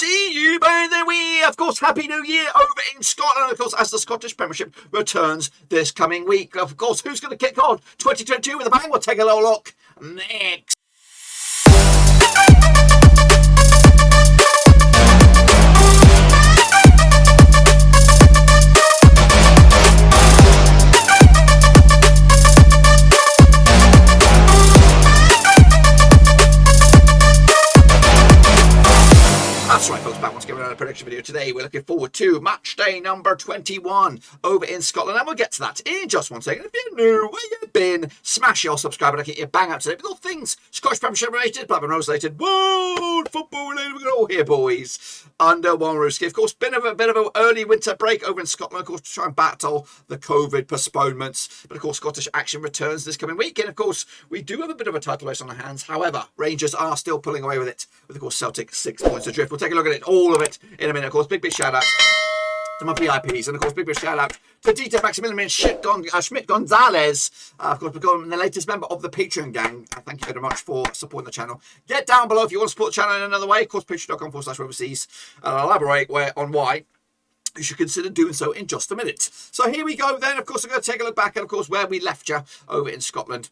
see you by the way. Of course, Happy New Year over in Scotland, of course, as the Scottish Premiership returns this coming week. Of course, who's going to kick on 2022 with a bang? We'll take a little look next. That's right, folks, back once again with another prediction video. Today we're looking forward to match day number 21 over in Scotland, and we'll get to that in just one second. If you're new, where you've been, smash your subscribe and I'll get you bang up today with all things Scottish Premiership related, Blackburn Rose related, world football related. We're going to all here, boys, under one roof. Of course, bit of an early winter break over in Scotland, of course, to try and battle the COVID postponements. But of course, Scottish action returns this coming week, and of course, we do have a bit of a title race on our hands. However, Rangers are still pulling away with it, with of course Celtic 6 points adrift. We'll take a look at it, all of it, in a minute. Of course, big shout out to my VIPs, and of course, big shout out to Dieter Maximilian Schmidt Gonzalez, of course, becoming the latest member of the Patreon gang. Thank you very much for supporting the channel. Get down below if you want to support the channel in another way. Of course, patreon.com/overseas, and I'll elaborate on why you should consider doing so in just a minute. So here we go then. Of course, I'm going to take a look back at, of course, where we left you over in Scotland,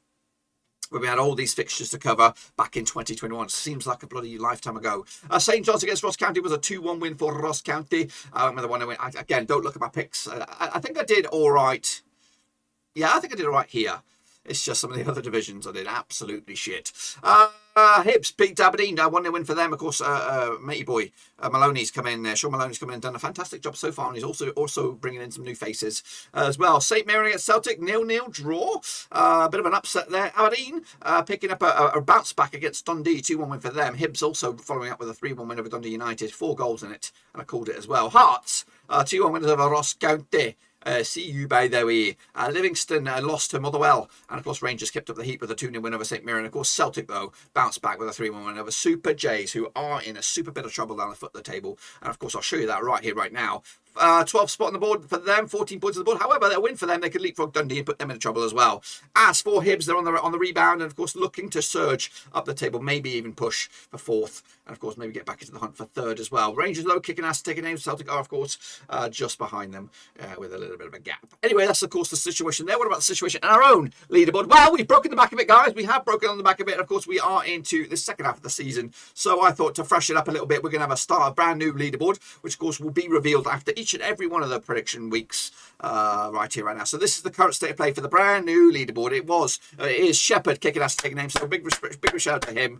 where we had all these fixtures to cover back in 2021. Seems like a bloody lifetime ago. St John's against Ross County was a 2-1 win for Ross County. With the one I went, again, don't look at my picks. I think I did all right. Yeah, I think I did all right here. It's just some of the other divisions I did absolutely shit. Hibs beat Aberdeen. 1-0 win for them. Of course, matey boy Maloney's come in there. Sean Maloney's come in and done a fantastic job so far, and he's also bringing in some new faces as well. St Mirren against Celtic, 0-0 draw. A bit of an upset there. Aberdeen picking up a bounce back against Dundee, 2-1 win for them. Hibs also following up with a 3-1 win over Dundee United, 4 goals in it, and I called it as well. Hearts 2-1 winners over Ross County. See you by the way. Livingston lost to Motherwell, and of course Rangers kept up the heat with a 2-0 win over St Mirren. Of course Celtic though bounced back with a 3-1 win over Super Jays, who are in a super bit of trouble down the foot of the table, and of course I'll show you that right here right now. 12th spot on the board for them, 14 points on the board. However, their win for them, they could leapfrog Dundee and put them in trouble as well. As for Hibs, they're on the rebound, and of course looking to surge up the table, maybe even push for 4th, and of course maybe get back into the hunt for 3rd as well. Rangers low, kicking ass, taking names. Celtic are of course just behind them with a little bit of a gap. Anyway, that's of course the situation there. What about the situation in our own leaderboard? Well, we've broken the back of it, guys. We have broken on the back of it, and of course we are into the second half of the season. So I thought to freshen up a little bit, we're going to have a brand new leaderboard, which of course will be revealed after each and every one of the prediction weeks right here right now. So this is the current state of play for the brand new leaderboard. It is Shepherd kicking ass, taking names, so big shout out to him.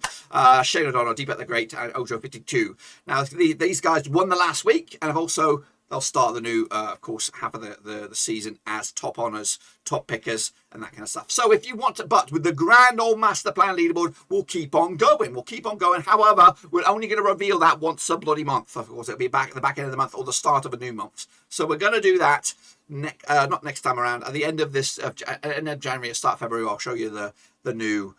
Shane O'Donnell, Deep at the Great, and Ojo52. Now these guys won the last week, and have also they'll start the new of course half of the season as top honours, top pickers, and that kind of stuff. So if you want to, but with the grand old master plan leaderboard, we'll keep on going. However, we're only going to reveal that once a bloody month. Of course, it'll be back at the back end of the month or the start of a new month. So we're going to do that not next time around, at the end of this end of January or start February. I'll show you the new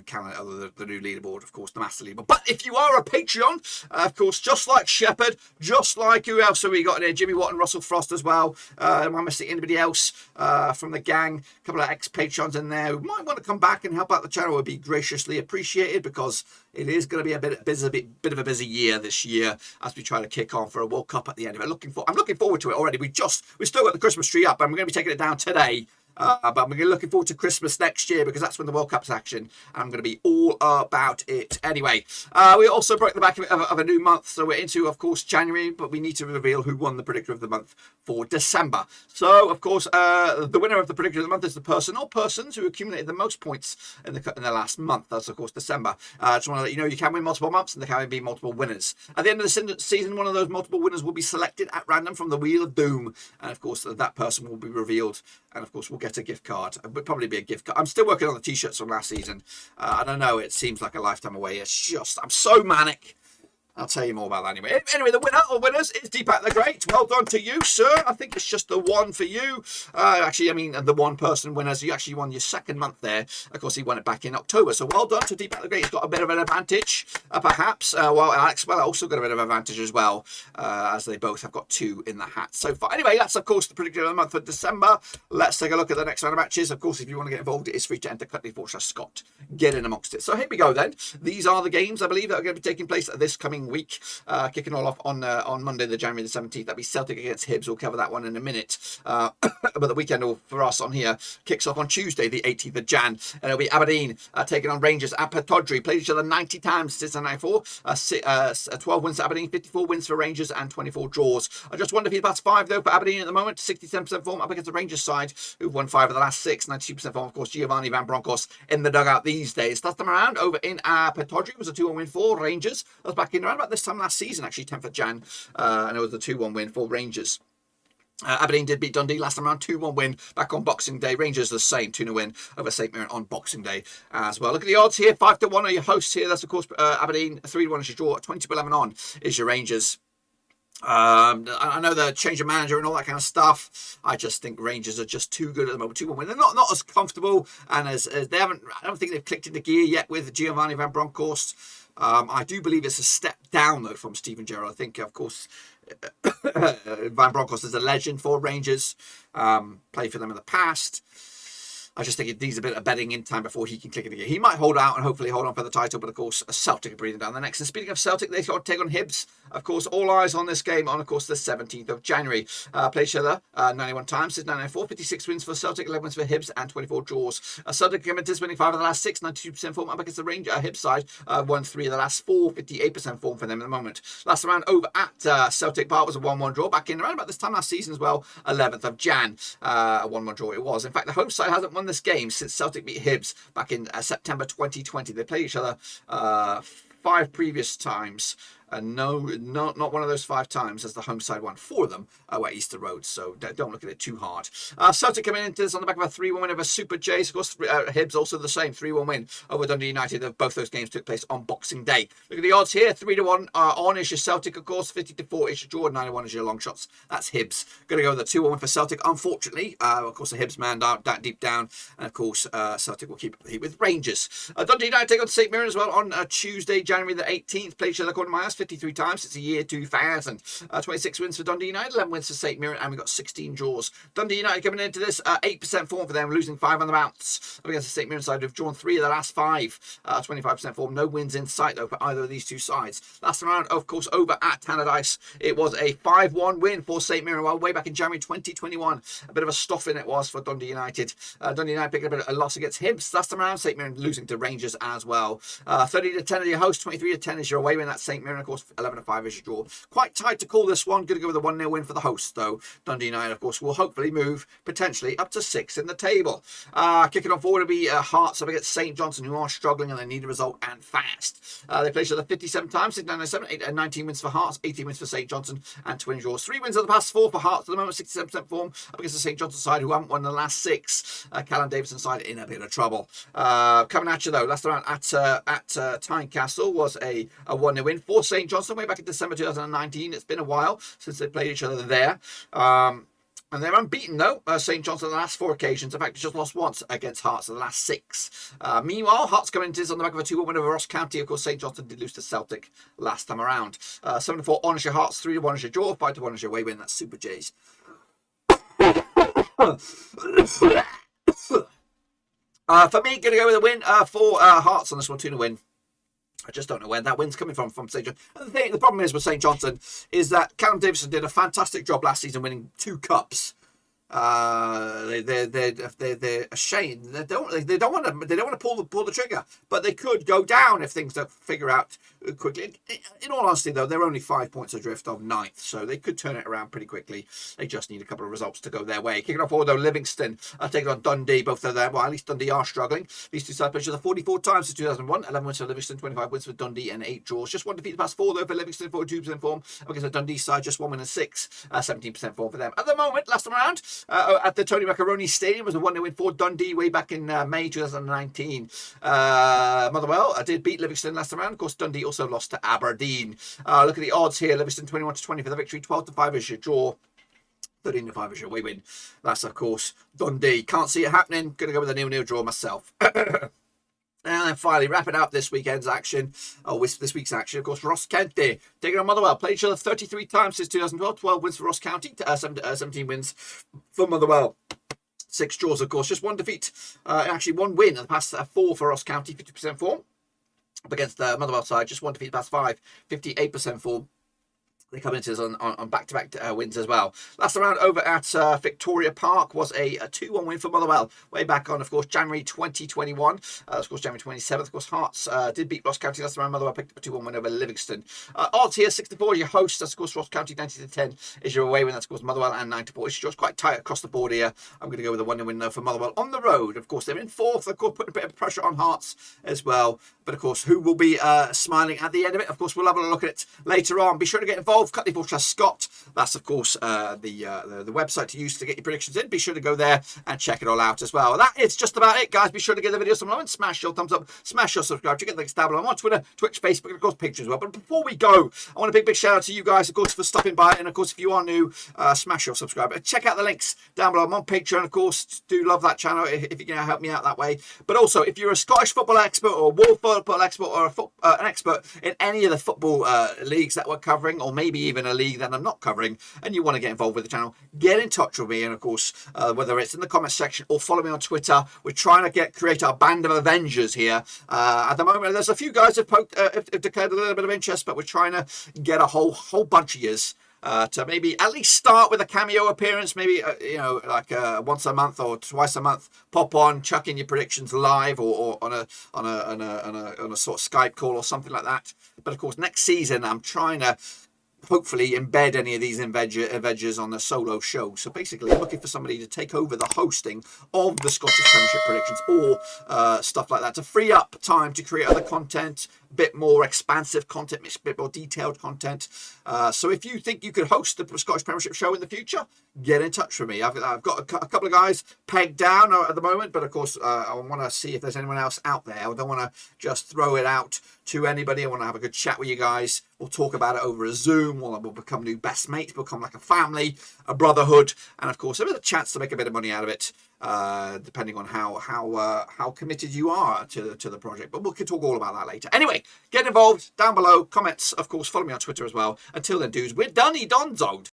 calendar, the new leaderboard, of course, the master leaderboard. But if you are a Patreon, of course, just like Shepherd, just like who else have we got in here? Jimmy Watt and Russell Frost as well. Am I missing anybody else from the gang? A couple of ex-Patrons in there who might want to come back and help out the channel would be graciously appreciated, because it is going to be a bit of a busy year this year as we try to kick on for a World Cup at the end of it. I'm looking forward to it already. We've still got the Christmas tree up, and we're going to be taking it down today. But we're looking forward to Christmas next year, because that's when the World Cup's action, and I'm going to be all about it. Anyway, we also broke the back of a new month, so we're into, of course, January, but we need to reveal who won the Predictor of the Month for December. So, of course, the winner of the Predictor of the Month is the person or persons who accumulated the most points in the last month. That's, of course, December. I just want to let you know you can win multiple months, and there can be multiple winners. At the end of the season, one of those multiple winners will be selected at random from the Wheel of Doom, and, of course, that person will be revealed, and, of course, we'll get a gift card. It would probably be a gift card. I'm still working on the t-shirts from last season. I don't know, it seems like a lifetime away. It's just, I'm so manic. I'll tell you more about that anyway. Anyway, the winner or winners is Deep at the Great. Well done to you, sir. I think it's just the one for you. Actually, I mean, the one person winners. You actually won your second month there. Of course, he won it back in October. So well done to Deep at the Great. He's got a bit of an advantage, perhaps. Well, Alex Well also got a bit of an advantage as well, as they both have got 2 in the hat so far. Anyway, that's, of course, the predictor of the month for December. Let's take a look at the next round of matches. Of course, if you want to get involved, it is free to enter /Scott. Get in amongst it. So here we go then. These are the games, I believe, that are going to be taking place this coming game week, kicking all off on Monday, the January the 17th. That'll be Celtic against Hibs. We'll cover that one in a minute. But the weekend for us on here kicks off on Tuesday, the 18th of Jan, and it'll be Aberdeen taking on Rangers at Pittodrie. Played each other 90 times since 1994. 12 wins for Aberdeen, 54 wins for Rangers, and 24 draws. I just wonder if he's past 5 though for Aberdeen at the moment. 67% form up against the Rangers side, who've won 5 of the last 6. 92% form, of course. Giovanni Van Bronckhorst in the dugout these days. Last time around over in Pittodrie was a 2-1 win for Rangers. That was back in around about this time last season, actually, 10th of Jan, and it was a 2-1 win for Rangers. Aberdeen did beat Dundee last time around, 2-1 win back on Boxing Day. Rangers the same, 2-0 win over St Mirren on Boxing Day as well. Look at the odds here, 5-1 are your hosts here. That's of course Aberdeen, 3-1 is your draw, 20-11 on is your Rangers. I know the change of manager and all that kind of stuff. I just think Rangers are just too good at the moment. 2-1 win. They're not as comfortable, and as they haven't. I don't think they've clicked into gear yet with Giovanni Van Bronckhorst. I do believe it's a step down though from Steven Gerrard. I think, of course, Van Bronckhorst is a legend for Rangers. Played for them in the past. I just think it needs a bit of betting in time before he can click it again. He might hold out and hopefully hold on for the title, but of course, Celtic are breathing down the necks. And speaking of Celtic, they got to take on Hibs. Of course, all eyes on this game on, of course, the 17th of January. Played each other 91 times since 1994. 56 wins for Celtic, 11 wins for Hibs, and 24 draws. Celtic committed winning 5 of the last 6, 92% form up against the Hibs side. Won 3 of the last 4, 58% form for them at the moment. Last round over at Celtic Park was a 1-1 draw back in around about this time last season as well, 11th of Jan. A 1-1 draw it was. In fact, the home side hasn't won this game since Celtic beat Hibs back in September 2020. They played each other 5 previous times. Not one of those 5 times as the home side won 4 of them at Easter Road, so don't look at it too hard. Celtic coming into this on the back of a 3-1 win over Super Jays. Of course, Hibs also the same, 3-1 win over Dundee United. Both those games took place on Boxing Day. Look at the odds here, 3-1 on is your Celtic, of course, 50-4 is your draw, 91 is your long shots. That's Hibs. Going to go with the 2-1 win for Celtic, unfortunately. Of course, the Hibs man down deep down, and of course, Celtic will keep it with Rangers. Dundee United take on St Mirren as well on Tuesday, January the 18th. Played each other according to my eyes 53 times. It's a year 2000. 26 wins for Dundee United, 11 wins for St Mirren, and we've got 16 draws. Dundee United coming into this 8% form for them, losing 5 on the bounce against the St Mirren side who've drawn 3 of the last 5. 25% form, no wins in sight though for either of these two sides. Last round, of course, over at Tannadice, it was a 5-1 win for St Mirren. Well, way back in January 2021, a bit of a stuffing it was for Dundee United. Dundee United picking up a loss against Hibs last time around. St Mirren losing to Rangers as well. 30-10 are your host, 23-10 is your away win. That's St Mirren, of course, 11-5 is your draw. Quite tight to call this one. Going to go with a 1-0 win for the hosts, though. Dundee United, of course, will hopefully move potentially up to 6 in the table. Kicking on forward will be Hearts up against St Johnstone, who are struggling and they need a result and fast. They played each other 57 times since 1997. 19 wins for Hearts, 18 wins for St Johnstone, and 20 draws. 3 wins of the past 4 for Hearts at the moment, 67% form up against the St Johnstone side, who haven't won the last 6. Callum Davison side in a bit of trouble. Coming at you though, last round at Tynecastle was a 1-0 win for St Johnstone way back in December 2019. It's been a while since they played each other there. And they're unbeaten though, St Johnstone the last 4 occasions. In fact, just lost once against Hearts in the last 6. Meanwhile, Hearts coming into this on the back of a 2-1 win over Ross County. Of course, St Johnstone did lose to Celtic last time around. 7-4 on is your Hearts, 3-1 is your draw, 5-1 is your away win. That's Super Jays. For me, going to go with a win for Hearts on this one, 2-0 win. I just don't know where that win's coming from St. Johnstone. And the problem is with St. Johnstone is that Callum Davison did a fantastic job last season winning 2 cups. They're ashamed. They don't want to pull the trigger, but they could go down if things don't figure out quickly. In all honesty, though, they're only 5 points adrift of 9th, so they could turn it around pretty quickly. They just need a couple of results to go their way. Kicking off forward, though, Livingston taking on Dundee. Both of them, well, at least Dundee are struggling. These two sides played each other 44 times since 2001. 11 wins for Livingston, 25 wins for Dundee, and 8 draws. Just 1 defeat the past 4 though for Livingston, 42% form against the Dundee side. Just 1 win and 6, 17% form for them at the moment. Last time around. At the Tony Macaroni Stadium was a 1-0 win for Dundee way back in May 2019. Motherwell did beat Livingston last time around. Of course, Dundee also lost to Aberdeen. Look at the odds here. Livingston 21-20 for the victory. 12-5 is your draw. 13-5 is your away win. That's, of course, Dundee. Can't see it happening. Going to go with a 0-0 draw myself. And then finally, wrapping up this weekend's action, this week's action, of course, Ross County taking on Motherwell. Played each other 33 times since 2012. 12 wins for Ross County, 17 wins for Motherwell. 6 draws, of course. Just 1 defeat. Actually, 1 win in the past 4 for Ross County, 50% form. up against the Motherwell side. Just one defeat past 5, 58% form. They come into us on back-to-back wins as well. Last round over at Victoria Park was a 2-1 win for Motherwell way back on, of course, January 2021. Of course, January 27th. Of course, Hearts did beat Ross County last round. Motherwell picked up a 2-1 win over Livingston. Odds here, 64 is your host. That's, of course, Ross County. 90-10 is your away win. That's, of course, Motherwell, and 9-4. It's just quite tight across the board here. I'm going to go with a 1-0 win for Motherwell on the road. Of course, they're in fourth. Of course, putting a bit of pressure on Hearts as well. But, of course, who will be smiling at the end of it? Of course, we'll have a look at it later on. Be sure to get involved. Cut the Scott. That's, of course, the website to use to get your predictions in. Be sure to go there and check it all out as well. That is just about it, guys. Be sure to give the video some love and smash your thumbs up, smash your subscribe. Check out the links down below. I'm on Twitter, Twitch, Facebook, and, of course, pictures as well. But before we go, I want a big shout out to you guys, of course, for stopping by. And, of course, if you are new, smash your subscribe. Check out the links down below. I'm on Patreon, of course. Do love that channel if you can help me out that way. But also, if you're a Scottish football expert or a world football expert or an expert in any of the football leagues that we're covering, or maybe even a league that I'm not covering, and you want to get involved with the channel, get in touch with me. And of course, whether it's in the comment section or follow me on Twitter, we're trying to create our band of Avengers here. At the moment, there's a few guys have declared a little bit of interest, but we're trying to get a whole bunch of yous to maybe at least start with a cameo appearance, maybe like once a month or twice a month, pop on, chuck in your predictions live or on a sort of Skype call or something like that. But of course, next season I'm trying to hopefully embed any of these Avengers on a solo show. So basically, I'm looking for somebody to take over the hosting of the Scottish Premiership predictions or stuff like that, to free up time to create other content, a bit more expansive content, a bit more detailed content. So if you think you could host the Scottish Premiership show in the future, get in touch with me. I've got a couple of guys pegged down at the moment, but of course, I want to see if there's anyone else out there. I don't want to just throw it out to anybody. I want to have a good chat with you guys. We'll talk about it over a Zoom. We'll become new best mates, become like a family, a brotherhood, and of course, there's a chance to make a bit of money out of it, depending on how committed you are to the project. But we can talk all about that later. Anyway, get involved down below. Comments, of course. Follow me on Twitter as well. Until then, dudes, we're done. Donzoed.